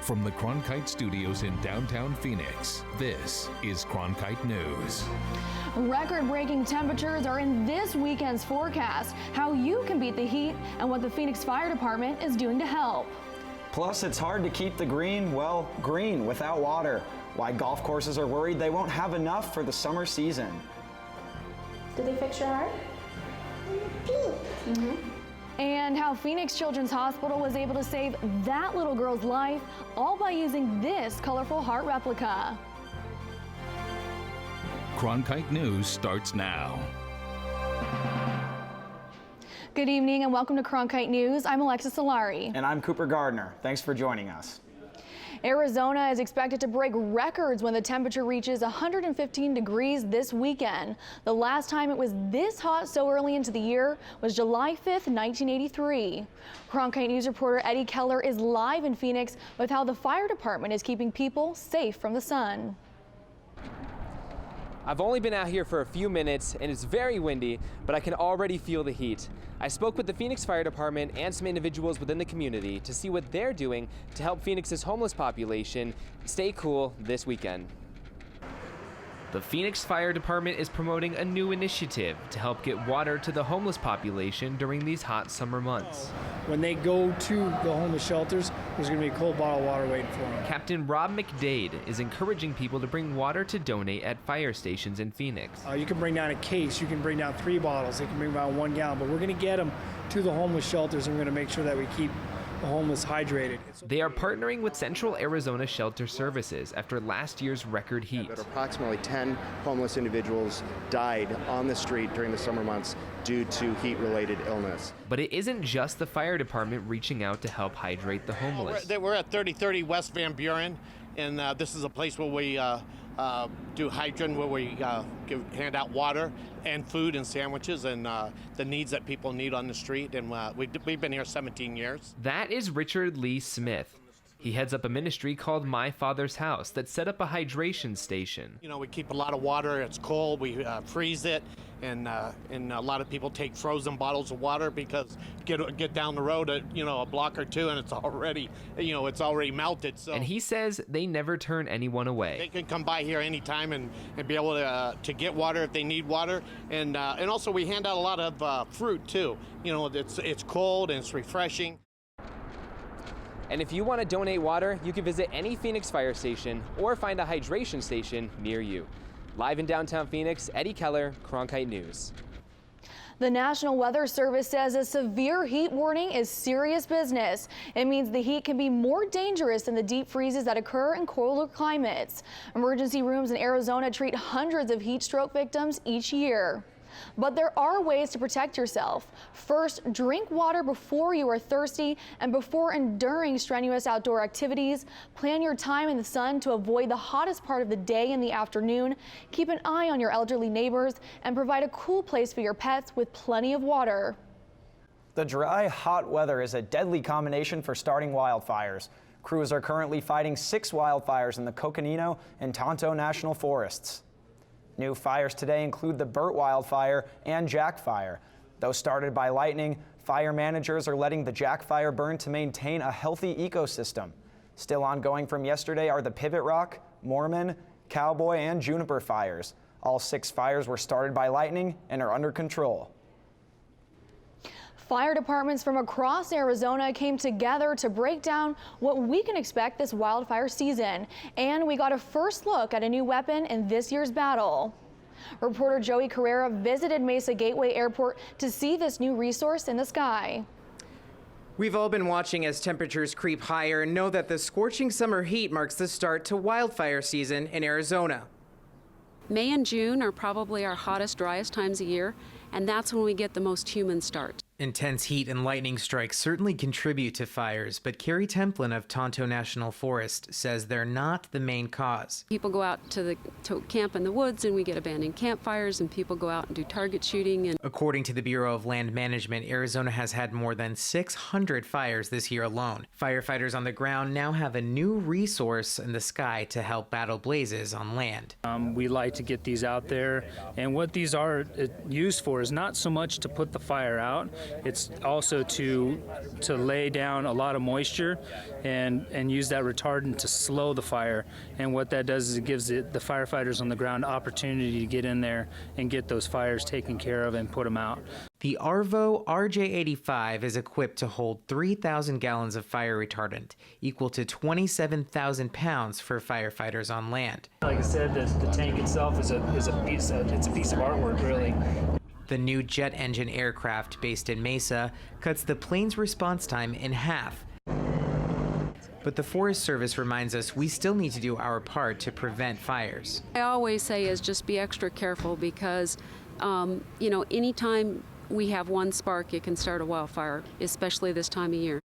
From the Cronkite Studios in downtown Phoenix, this is Cronkite News. Record-breaking temperatures are in this weekend's forecast, how you can beat the heat, and what the Phoenix Fire Department is doing to help. Plus, it's hard to keep the green without water. Why golf courses are worried they won't have enough for the summer season. Did they fix your heart? And how Phoenix Children's Hospital was able to save that little girl's life, all by using this colorful heart replica. Cronkite News starts now. Good evening and welcome to Cronkite News. I'm Alexis Solari. And I'm Cooper Gardner. Thanks for joining us. Arizona is expected to break records when the temperature reaches 115 degrees this weekend. The last time it was this hot so early into the year was July 5th, 1983. Cronkite News reporter Eddie Keller is live in Phoenix with how the fire department is keeping people safe from the sun. I've only been out here for a few minutes and it's very windy, but I can already feel the heat. I spoke with the Phoenix Fire Department and some individuals within the community to see what they're doing to help Phoenix's homeless population stay cool this weekend. The Phoenix Fire Department is promoting a new initiative to help get water to the homeless population during these hot summer months. When they go to the homeless shelters, there's going to be a cold bottle of water waiting for them. Captain Rob McDade is encouraging people to bring water to donate at fire stations in Phoenix. You can bring down a case, you can bring down 3 bottles, they can bring down 1 gallon, but we're going to get them to the homeless shelters and we're going to make sure that we keep the homeless hydrated. They are partnering with Central Arizona Shelter Services after last year's record heat. Approximately 10 homeless individuals died on the street during the summer months due to heat-related illness. But it isn't just the fire department reaching out to help hydrate the homeless. We're at 3030 West Van Buren, and this is a place where we do hydrant, where we hand out water and food and sandwiches and the needs that people need on the street. And we've been here 17 years. That is Richard Lee Smith. He heads up a ministry called My Father's House that set up a hydration station. You know, we keep a lot of water. It's cold. We freeze it, and a lot of people take frozen bottles of water because get down the road a block or two, and it's already melted. So. And he says they never turn anyone away. They can come by here anytime and be able to get water if they need water, and also we hand out a lot of fruit too. You know, it's cold and it's refreshing. And if you want to donate water, you can visit any Phoenix fire station or find a hydration station near you. Live in downtown Phoenix, Eddie Keller, Cronkite News. The National Weather Service says a severe heat warning is serious business. It means the heat can be more dangerous than the deep freezes that occur in colder climates. Emergency rooms in Arizona treat hundreds of heat stroke victims each year. But there are ways to protect yourself. First, drink water before you are thirsty and before and during strenuous outdoor activities. Plan your time in the sun to avoid the hottest part of the day in the afternoon. Keep an eye on your elderly neighbors and provide a cool place for your pets with plenty of water. The dry, hot weather is a deadly combination for starting wildfires. Crews are currently fighting 6 wildfires in the Coconino and Tonto National Forests. New fires today include the Burt wildfire and Jack Fire. Though started by lightning, fire managers are letting the Jack Fire burn to maintain a healthy ecosystem. Still ongoing from yesterday are the Pivot Rock, Mormon, Cowboy, and Juniper fires. All 6 fires were started by lightning and are under control. Fire departments from across Arizona came together to break down what we can expect this wildfire season. And we got a first look at a new weapon in this year's battle. Reporter Joey Carrera visited Mesa Gateway Airport to see this new resource in the sky. We've all been watching as temperatures creep higher and know that the scorching summer heat marks the start to wildfire season in Arizona. May and June are probably our hottest, driest times of year, and that's when we get the most human start. Intense heat and lightning strikes certainly contribute to fires, but Carrie Templin of Tonto National Forest says they're not the main cause. People go out to camp in the woods and we get abandoned campfires, and people go out and do target shooting. And according to the Bureau of Land Management, Arizona has had more than 600 fires this year alone. Firefighters on the ground now have a new resource in the sky to help battle blazes on land. We like to get these out there, and what these are used for is not so much to put the fire out, It's also to lay down a lot of moisture and use that retardant to slow the fire. And what that does is it gives the firefighters on the ground opportunity to get in there and get those fires taken care of and put them out. The Arvo RJ85 is equipped to hold 3,000 gallons of fire retardant, equal to 27,000 pounds for firefighters on land. Like I said, the tank itself is a piece of artwork, really. The new jet engine aircraft based in Mesa cuts the plane's response time in half. But the Forest Service reminds us we still need to do our part to prevent fires. I always say is just be extra careful because, anytime we have one spark, it can start a wildfire, especially this time of year.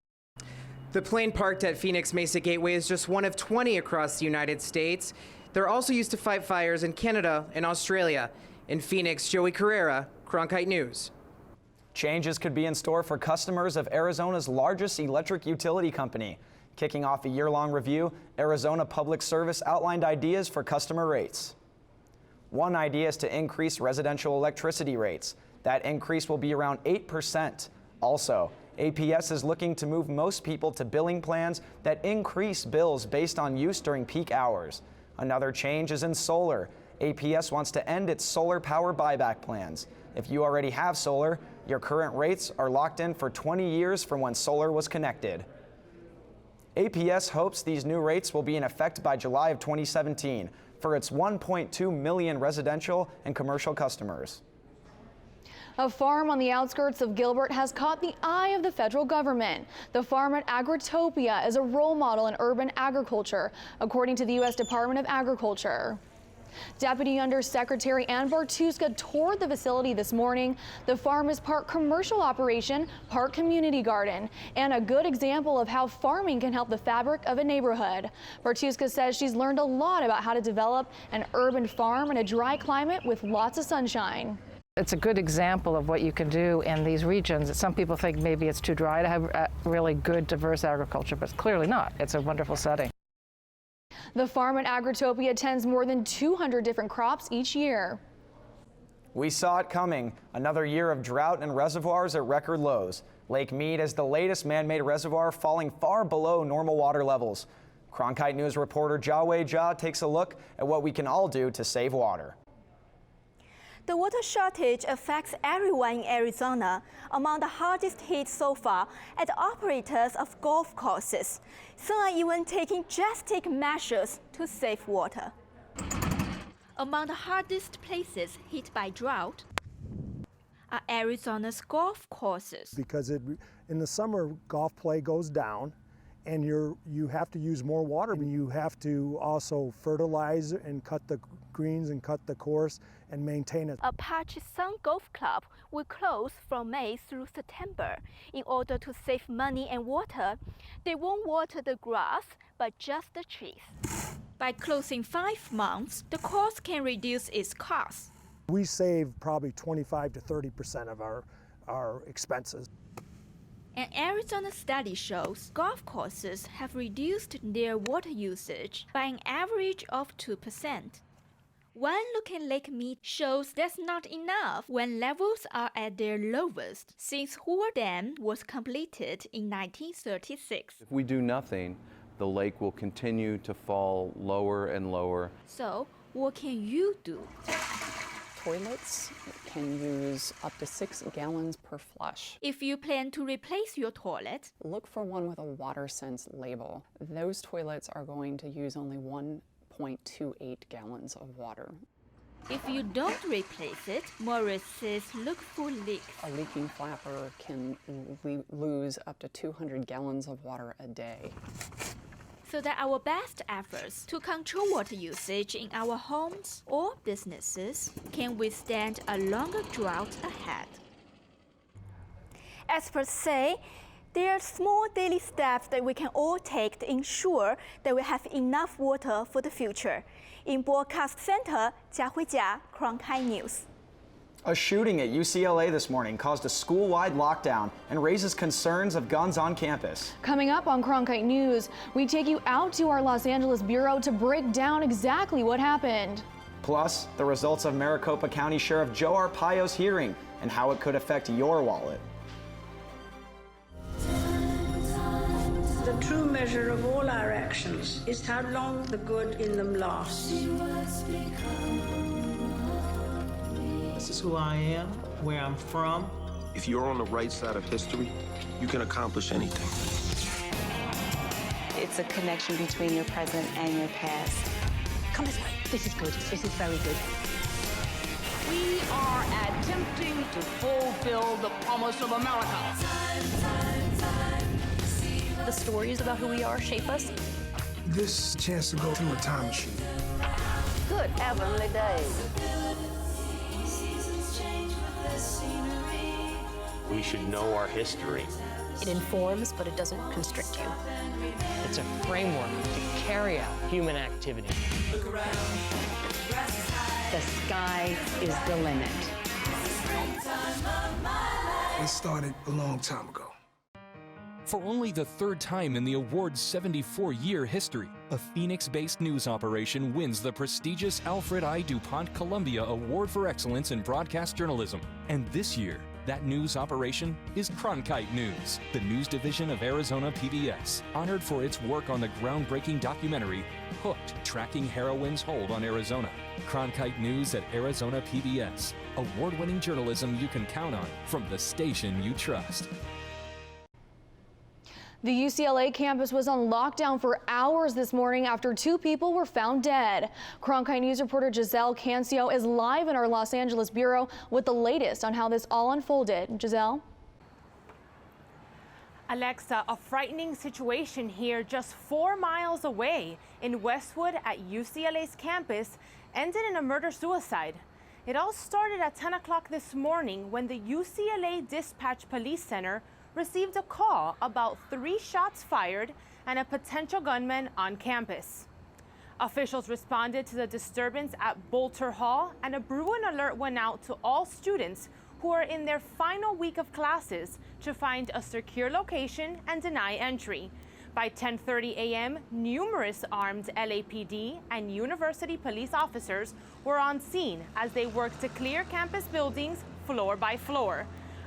The plane parked at Phoenix Mesa Gateway is just one of 20 across the United States. They're also used to fight fires in Canada and Australia. In Phoenix, Joey Carrera, Cronkite News. Changes could be in store for customers of Arizona's largest electric utility company. Kicking off a year-long review, Arizona Public Service outlined ideas for customer rates. One idea is to increase residential electricity rates. That increase will be around 8%. Also, APS is looking to move most people to billing plans that increase bills based on use during peak hours. Another change is in solar. APS wants to end its solar power buyback plans. If you already have solar, your current rates are locked in for 20 years from when solar was connected. APS hopes these new rates will be in effect by July of 2017 for its 1.2 million residential and commercial customers. A farm on the outskirts of Gilbert has caught the eye of the federal government. The farm at Agritopia is a role model in urban agriculture, according to the U.S. Department of Agriculture. Deputy Undersecretary Ann Bartuska toured the facility this morning. The farm is part commercial operation, part community garden, and a good example of how farming can help the fabric of a neighborhood. Bartuska says she's learned a lot about how to develop an urban farm in a dry climate with lots of sunshine. It's a good example of what you can do in these regions. Some people think maybe it's too dry to have really good, diverse agriculture, but it's clearly not. It's a wonderful setting. The farm at Agritopia tends more than 200 different crops each year. We saw it coming. Another year of drought and reservoirs at record lows. Lake Mead is the latest man-made reservoir falling far below normal water levels. Cronkite News reporter Jawei Jia takes a look at what we can all do to save water. The water shortage affects everyone in Arizona. Among the hardest hit so far are the operators of golf courses. Some are even taking drastic measures to save water. Among the hardest places hit by drought are Arizona's golf courses. Because in the summer, golf play goes down, and you have to use more water. You have to also fertilize and cut the greens and cut the course and maintain it. Apache Sun Golf Club will close from May through September. In order to save money and water, they won't water the grass, but just the trees. By closing 5 months, the course can reduce its costs. We save probably 25 to 30% of our expenses. An Arizona study shows golf courses have reduced their water usage by an average of 2%. One look at Lake Mead shows that's not enough when levels are at their lowest since Hoover Dam was completed in 1936. If we do nothing, the lake will continue to fall lower and lower. So, what can you do? Toilets can use up to 6 gallons per flush. If you plan to replace your toilet, look for one with a WaterSense label. Those toilets are going to use only 1.28 gallons of water. If you don't replace it, Morris says look for leaks. A leaking flapper can lose up to 200 gallons of water a day. So that our best efforts to control water usage in our homes or businesses can withstand a longer drought ahead. Experts say there are small daily steps that we can all take to ensure that we have enough water for the future. In Broadcast Center, Jiahui Jia, Cronkite News. A shooting at UCLA this morning caused a school-wide lockdown and raises concerns of guns on campus. Coming up on Cronkite News, we take you out to our Los Angeles bureau to break down exactly what happened. Plus, the results of Maricopa County Sheriff Joe Arpaio's hearing and how it could affect your wallet. true measure of all our actions is how long the good in them lasts. This is who I am, where I'm from. If you're on the right side of history, you can accomplish anything. It's a connection between your present and your past. Come this way. This is good. This is very good. We are attempting to fulfill the promise of America. The stories about who we are shape us. This chance to go through a time machine. Good heavenly days. We should know our history. It informs, but it doesn't constrict you. It's a framework to carry out human activity. The sky is the limit. It started a long time ago. For only the third time in the award's 74-year history, a Phoenix-based news operation wins the prestigious Alfred I. DuPont Columbia Award for Excellence in Broadcast Journalism. And this year, that news operation is Cronkite News, the news division of Arizona PBS, honored for its work on the groundbreaking documentary, Hooked, Tracking Heroin's Hold on Arizona. Cronkite News at Arizona PBS, award-winning journalism you can count on from the station you trust. The UCLA campus was on lockdown for hours this morning after 2 people were found dead. Cronkite News reporter Giselle Cancio is live in our Los Angeles bureau with the latest on how this all unfolded. Giselle? Alexa, a frightening situation here just 4 miles away in Westwood at UCLA's campus ended in a murder-suicide. It all started at 10 o'clock this morning when the UCLA Dispatch Police Center received a call about 3 shots fired and a potential gunman on campus. Officials responded to the disturbance at Bolter Hall, and a Bruin alert went out to all students who are in their final week of classes to find a secure location and deny entry. By 10:30 a.m., numerous armed LAPD and university police officers were on scene as they worked to clear campus buildings floor by floor.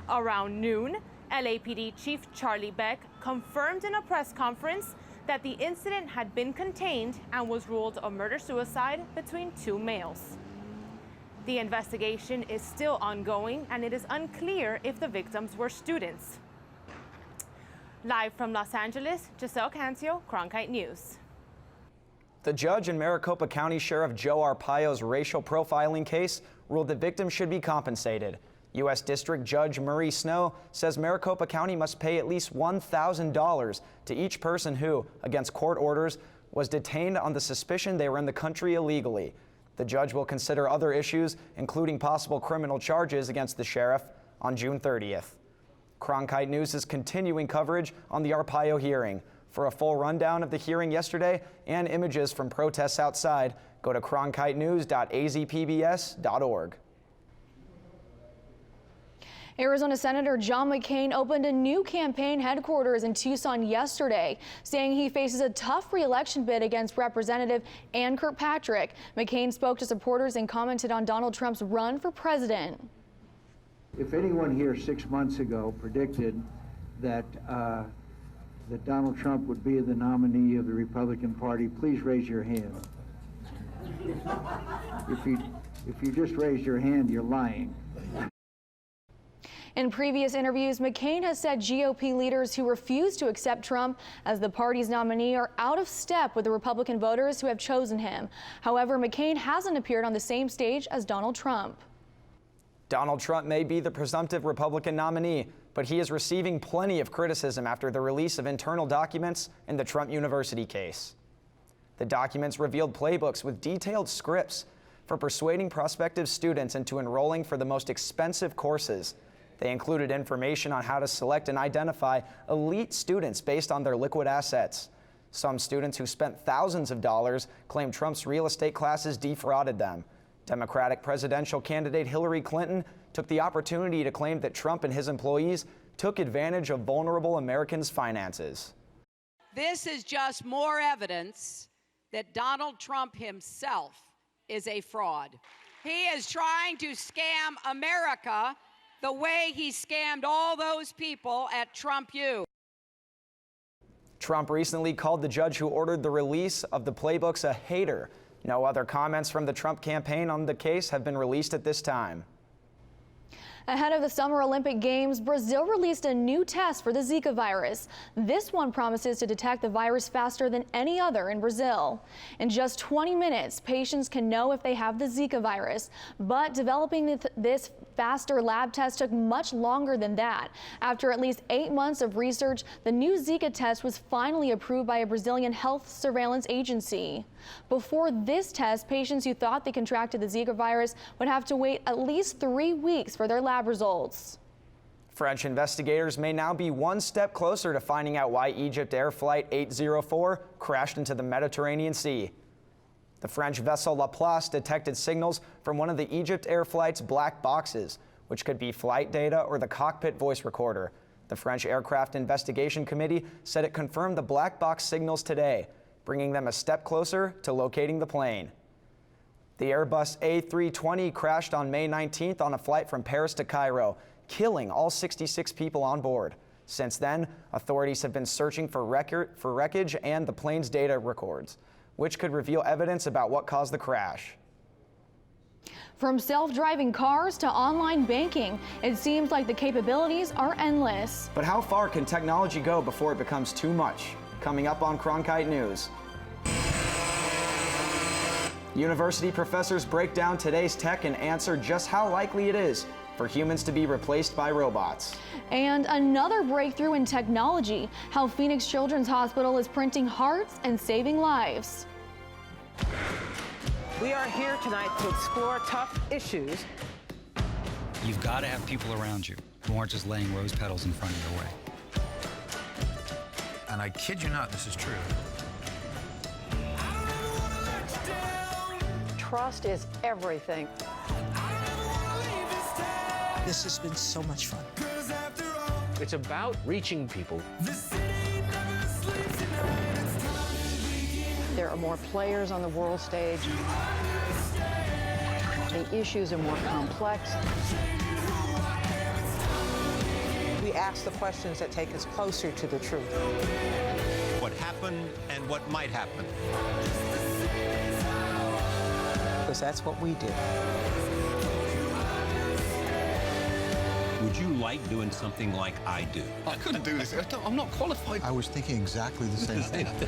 Around noon, LAPD Chief Charlie Beck confirmed in a press conference that the incident had been contained and was ruled a murder-suicide between 2 males. The investigation is still ongoing, and it is unclear if the victims were students. Live from Los Angeles, Giselle Cancio, Cronkite News. The judge in Maricopa County Sheriff Joe Arpaio's racial profiling case ruled that victims should be compensated. U.S. District Judge Marie Snow says Maricopa County must pay at least $1,000 to each person who, against court orders, was detained on the suspicion they were in the country illegally. The judge will consider other issues, including possible criminal charges against the sheriff, on June 30th. Cronkite News is continuing coverage on the Arpaio hearing. For a full rundown of the hearing yesterday and images from protests outside, go to cronkitenews.azpbs.org. Arizona Senator John McCain opened a new campaign headquarters in Tucson yesterday, saying he faces a tough re-election bid against Representative Ann Kirkpatrick. McCain spoke to supporters and commented on Donald Trump's run for president. If anyone here 6 months ago predicted that that Donald Trump would be the nominee of the Republican Party, please raise your hand. If you just raised your hand, you're lying. In previous interviews, McCain has said GOP leaders who refuse to accept Trump as the party's nominee are out of step with the Republican voters who have chosen him. However, McCain hasn't appeared on the same stage as Donald Trump. Donald Trump may be the presumptive Republican nominee, but he is receiving plenty of criticism after the release of internal documents in the Trump University case. The documents revealed playbooks with detailed scripts for persuading prospective students into enrolling for the most expensive courses. They included information on how to select and identify elite students based on their liquid assets. Some students who spent thousands of dollars claim Trump's real estate classes defrauded them. Democratic presidential candidate Hillary Clinton took the opportunity to claim that Trump and his employees took advantage of vulnerable Americans' finances. This is just more evidence that Donald Trump himself is a fraud. He is trying to scam America the way he scammed all those people at Trump U. Trump recently called the judge who ordered the release of the playbooks a hater. No other comments from the Trump campaign on the case have been released at this time. Ahead of the Summer Olympic Games, Brazil released a new test for the Zika virus. This one promises to detect the virus faster than any other in Brazil. In just 20 minutes, patients can know if they have the Zika virus. But developing this faster lab test took much longer than that. After at least 8 months of research, the new Zika test was finally approved by a Brazilian health surveillance agency. Before this test, patients who thought they contracted the Zika virus would have to wait at least 3 weeks for their lab results. French investigators may now be one step closer to finding out why Egypt Air Flight 804 crashed into the Mediterranean Sea. The French vessel Laplace detected signals from one of the Egypt Air Flight's black boxes, which could be flight data or the cockpit voice recorder. The French Aircraft Investigation Committee said it confirmed the black box signals today, bringing them a step closer to locating the plane. The Airbus A320 crashed on May 19th on a flight from Paris to Cairo, killing all 66 people on board. Since then, authorities have been searching for wreckage and the plane's data records, which could reveal evidence about what caused the crash. From self-driving cars to online banking, it seems like the capabilities are endless. But how far can technology go before it becomes too much? Coming up on Cronkite News. University professors break down today's tech and answer just how likely it is for humans to be replaced by robots. And another breakthrough in technology, how Phoenix Children's Hospital is printing hearts and saving lives. We are here tonight to explore tough issues. You've got to have people around you who aren't just laying rose petals in front of your way. And I kid you not, this is true. Trust is everything. This has been so much fun. It's about reaching people. There are more players on the world stage. The issues are more complex. We ask the questions that take us closer to the truth. What happened and what might happen. Because that's what we do. Would you like doing something like I do? I couldn't do this. I'm not qualified. I was thinking exactly the same thing.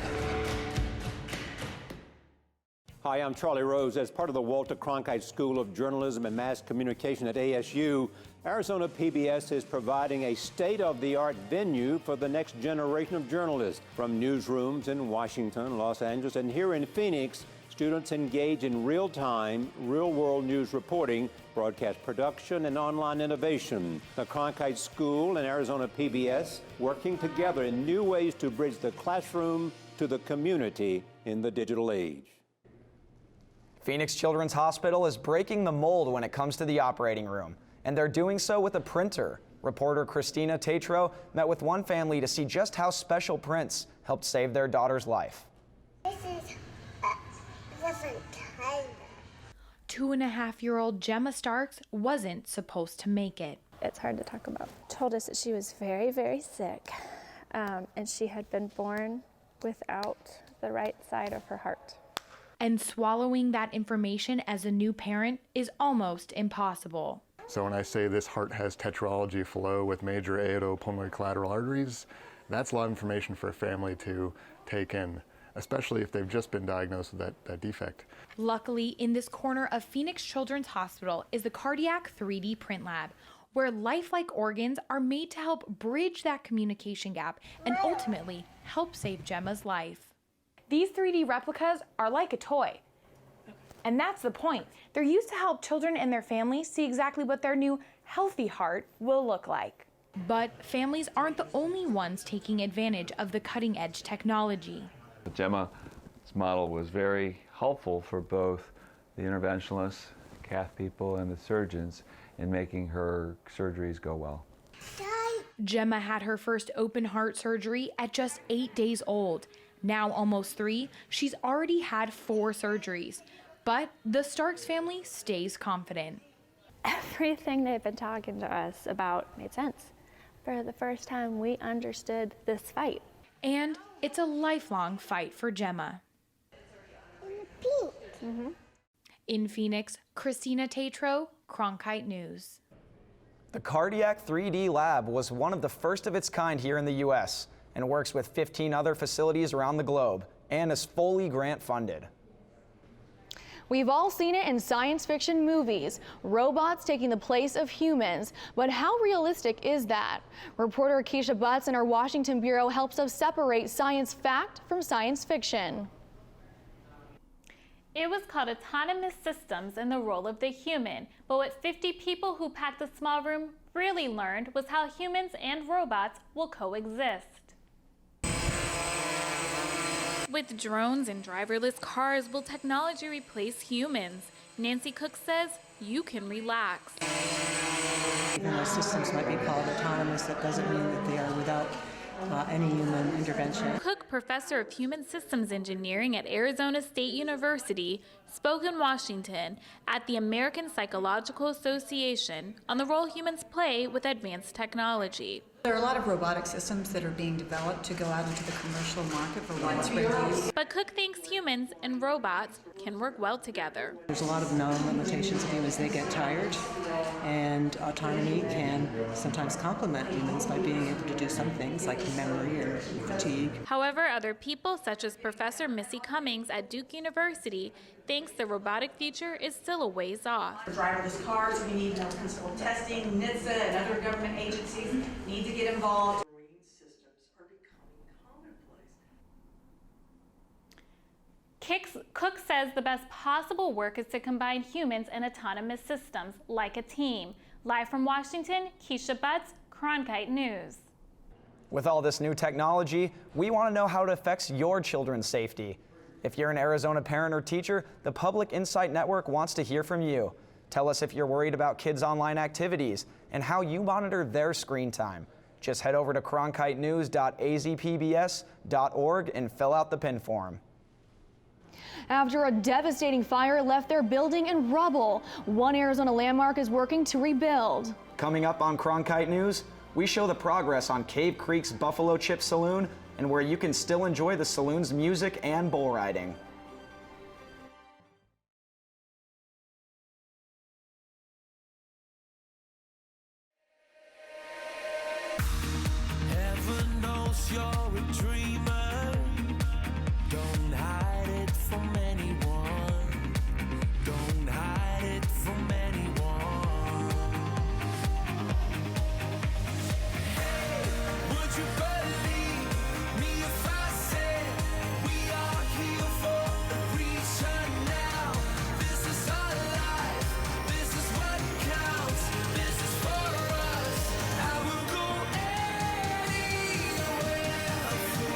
Hi, I'm Charlie Rose. As part of the Walter Cronkite School of Journalism and Mass Communication at ASU, Arizona PBS is providing a state-of-the-art venue for the next generation of journalists. From newsrooms in Washington, Los Angeles, and here in Phoenix, students engage in real-time, real-world news reporting, broadcast production, and online innovation. The Cronkite School and Arizona PBS working together in new ways to bridge the classroom to the community in the digital age. Phoenix Children's Hospital is breaking the mold when it comes to the operating room, and they're doing so with a printer. Reporter Christina Tatro met with one family to see just how special prints helped save their daughter's life. This is a different kind. 2.5-year-old Gemma Starks wasn't supposed to make it. It's hard to talk about. Told us that she was very, very sick, and she had been born without the right side of her heart. And swallowing that information as a new parent is almost impossible. So when I say this heart has tetralogy flow with major aortopulmonary collateral arteries, that's a lot of information for a family to take in, especially if they've just been diagnosed with that defect. Luckily, in this corner of Phoenix Children's Hospital is the Cardiac 3D Print Lab, where lifelike organs are made to help bridge that communication gap and ultimately help save Gemma's life. These 3D replicas are like a toy. And that's the point. They're used to help children and their families see exactly what their new healthy heart will look like. But families aren't the only ones taking advantage of the cutting-edge technology. Gemma's model was very helpful for both the interventionalists, cath people, and the surgeons in making her surgeries go well. Gemma had her first open heart surgery at just 8 days old. Now almost 3, she's already had 4 surgeries. But the Starks family stays confident. Everything they've been talking to us about made sense. For the first time, we understood this fight. And It's a lifelong fight for Gemma. In Phoenix, Christina Tatro, Cronkite News. The Cardiac 3D Lab was one of the first of its kind here in the U.S. and works with 15 other facilities around the globe and is fully grant funded. We've all seen it in science fiction movies, robots taking the place of humans. But how realistic is that? Reporter Keisha Butts in our Washington bureau helps us separate science fact from science fiction. It was called Autonomous Systems in the role of the human, but what 50 people who packed a small room really learned was how humans and robots will coexist. With drones and driverless cars, will technology replace humans? Nancy Cook says you can relax. Even though systems might be called autonomous, that doesn't mean that they are without any human intervention. Cook, professor of human systems engineering at Arizona State University, spoke in Washington at the American Psychological Association on the role humans play with advanced technology. There are a lot of robotic systems that are being developed to go out into the commercial market for widespread use. But Cook thinks humans and robots can work well together. There's a lot of known limitations of humans. They get tired, and autonomy can sometimes complement humans by being able to do some things like memory or fatigue. However, other people, such as Professor Missy Cummings at Duke University, thinks the robotic future is still a ways off. For driverless cars, we need more principal testing. NHTSA and other government agencies need to get involved. Cook says the best possible work is to combine humans and autonomous systems like a team. Live from Washington, Keisha Butts, Cronkite News. With all this new technology, we want to know how it affects your children's safety. If you're an Arizona parent or teacher, the Public Insight Network wants to hear from you. Tell us if you're worried about kids' online activities and how you monitor their screen time. Just head over to cronkitenews.azpbs.org and fill out the pin form. After a devastating fire left their building in rubble, one Arizona landmark is working to rebuild. Coming up on Cronkite News, we show the progress on Cave Creek's Buffalo Chip Saloon and where you can still enjoy the saloon's music and bull riding. Heaven knows you're a dreamer. Don't hide it from anyone. Don't hide it from anyone. Hey, would you believe me if I said we are here for a reason now? This is our life. This is what counts. This is for us. I will go anywhere for you.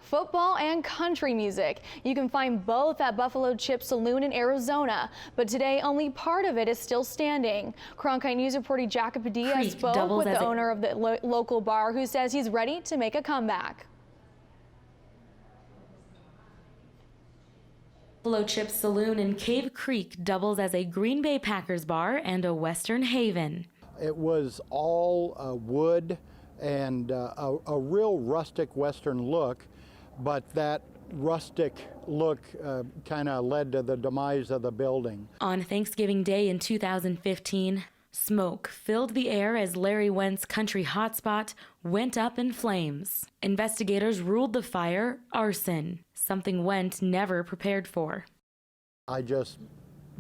Football and country music. You can find both at Buffalo Chip Saloon in Arizona, but today only part of it is still standing. Cronkite News reporter Jacob Padilla spoke with the owner of the local bar, who says he's ready to make a comeback. Buffalo Chip Saloon in Cave Creek doubles as a Green Bay Packers bar and a Western haven. It was all wood and a real rustic Western look, but that rustic look kind of led to the demise of the building. On Thanksgiving Day in 2015, smoke filled the air as Larry Went's country hotspot went up in flames. Investigators ruled the fire arson, something Went never prepared for. I just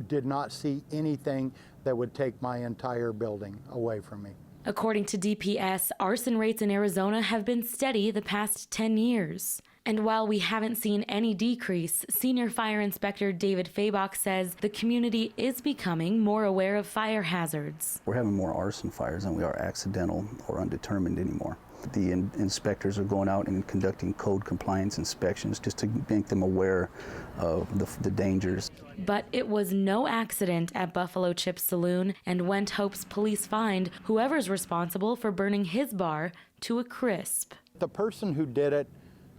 did not see anything that would take my entire building away from me. According to DPS, arson rates in Arizona have been steady the past 10 years. And while we haven't seen any decrease, Senior Fire Inspector David Fabach says the community is becoming more aware of fire hazards. We're having more arson fires than we are accidental or undetermined anymore. The inspectors are going out and conducting code compliance inspections just to make them aware of the dangers. But it was no accident at Buffalo Chip's Saloon, and Went hopes police find whoever's responsible for burning his bar to a crisp. The person who did it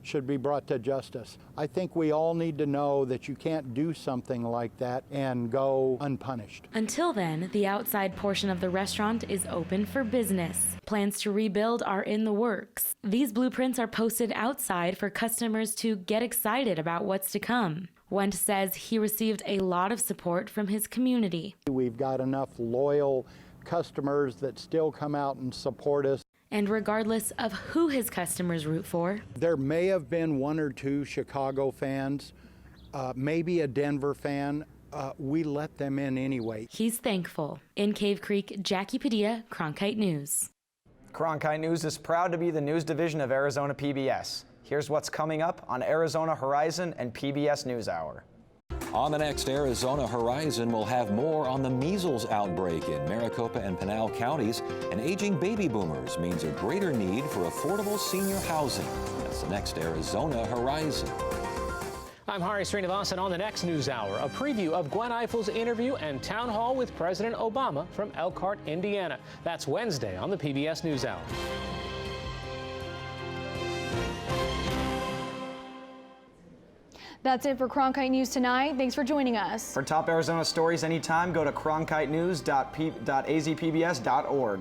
should be brought to justice. I think we all need to know that you can't do something like that and go unpunished. Until then, the outside portion of the restaurant is open for business. Plans to rebuild are in the works. These blueprints are posted outside for customers to get excited about what's to come. Went says he received a lot of support from his community. We've got enough loyal customers that still come out and support us. And regardless of who his customers root for, there may have been one or two Chicago fans, maybe a Denver fan. We let them in anyway. He's thankful. In Cave Creek, Jackie Padilla, Cronkite News. Cronkite News is proud to be the news division of Arizona PBS. Here's what's coming up on Arizona Horizon and PBS NewsHour. On the next Arizona Horizon, we'll have more on the measles outbreak in Maricopa and Pinal counties, and aging baby boomers means a greater need for affordable senior housing. That's the next Arizona Horizon. I'm Hari Srinivasan on the next NewsHour, a preview of Gwen Eifel's interview and town hall with President Obama from Elkhart, Indiana. That's Wednesday on the PBS NewsHour. That's it for Cronkite News tonight. Thanks for joining us. For top Arizona stories anytime, go to cronkitenews.azpbs.org.